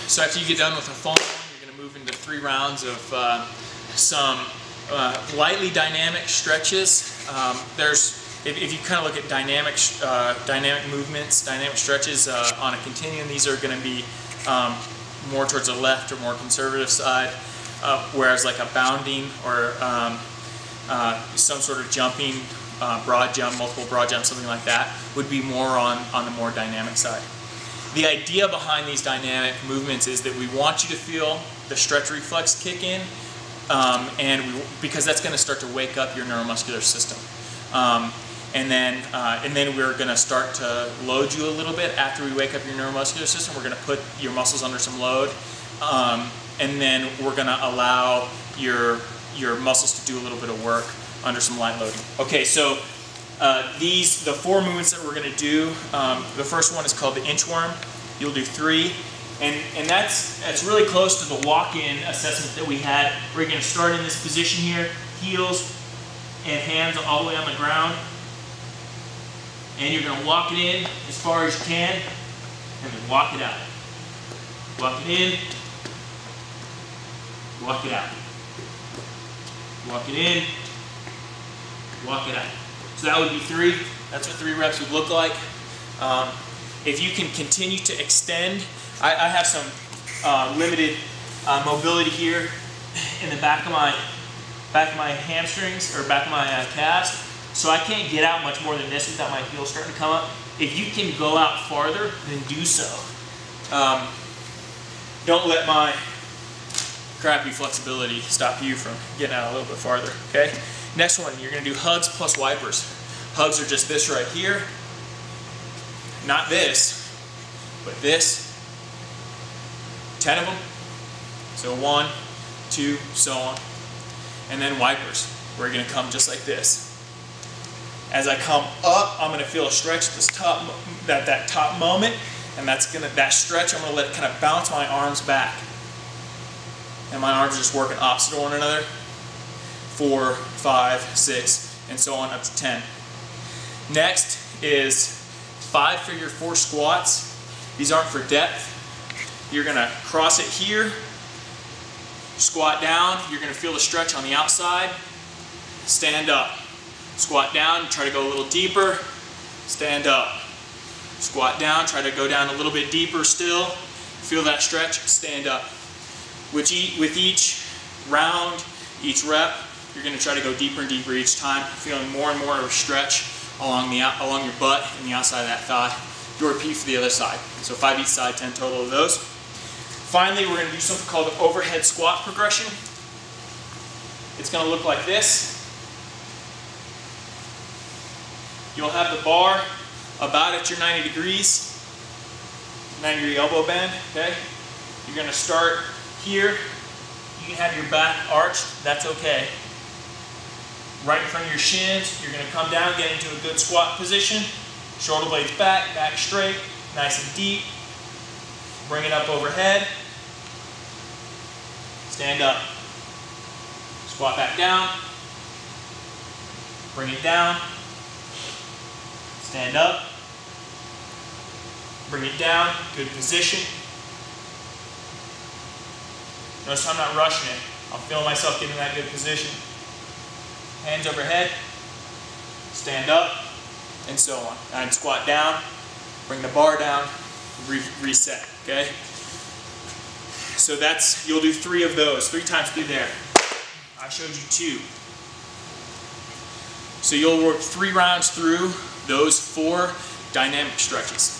So after you get done with a foam, you're going to move into 3 rounds of some lightly dynamic stretches. If you kind of look at dynamic movements, dynamic stretches on a continuum, these are going to be more towards the left or more conservative side, whereas like a bounding or some sort of jumping, broad jump, multiple broad jump, something like that, would be more on the more dynamic side. The idea behind these dynamic movements is that we want you to feel the stretch reflex kick in, because that's going to start to wake up your neuromuscular system. And then we're going to start to load you a little bit after we wake up your neuromuscular system. We're going to put your muscles under some load, and then we're going to allow your muscles to do a little bit of work under some light loading. Okay, so the 4 movements that we're going to do, the first one is called the inchworm. You'll do 3, and that's really close to the walk-in assessment that we had. We're going to start in this position here, heels and hands all the way on the ground, and you're going to walk it in as far as you can, and then walk it out. Walk it in, walk it out. Walk it in, walk it out. So that would be 3. That's what 3 reps would look like. If you can continue to extend, I have some limited mobility here in the back of my hamstrings or back of my calves, so I can't get out much more than this without my heels starting to come up. If you can go out farther, then do so. Don't let my crappy flexibility stop you from getting out a little bit farther. Okay. Next one, you're going to do hugs plus wipers. Hugs are just this right here. Not this, but this. 10 of them. So 1, 2, so on. And then wipers. We're going to come just like this. As I come up, I'm going to feel a stretch at this top, that top moment, and that stretch, I'm going to let it kind of bounce my arms back. And my arms are just working opposite of one another. 4, 5, 6, and so on up to 10. Next is 5-figure 4 squats. These aren't for depth. You're going to cross it here, squat down. You're going to feel the stretch on the outside. Stand up. Squat down, try to go a little deeper. Stand up. Squat down, try to go down a little bit deeper still. Feel that stretch, stand up. With each round, each rep, you're going to try to go deeper and deeper each time, feeling more and more of a stretch along your butt and the outside of that thigh. Do a repeat for the other side. So 5 each side, 10 total of those. Finally, we're going to do something called the overhead squat progression. It's going to look like this. You'll have the bar about at your 90 degrees, 90-degree elbow bend, okay? You're going to start here. You can have your back arched, that's okay. Right in front of your shins, you're going to come down, get into a good squat position. Shoulder blades back, back straight, nice and deep. Bring it up overhead. Stand up. Squat back down. Bring it down. Stand up. Bring it down. Good position. Notice I'm not rushing it. I'm feeling myself getting in that good position. Hands overhead. Stand up. And so on. And squat down. Bring the bar down. Reset. Okay? So you'll do 3 of those. 3 times through there. I showed you 2. So you'll work 3 rounds through those 4 dynamic stretches.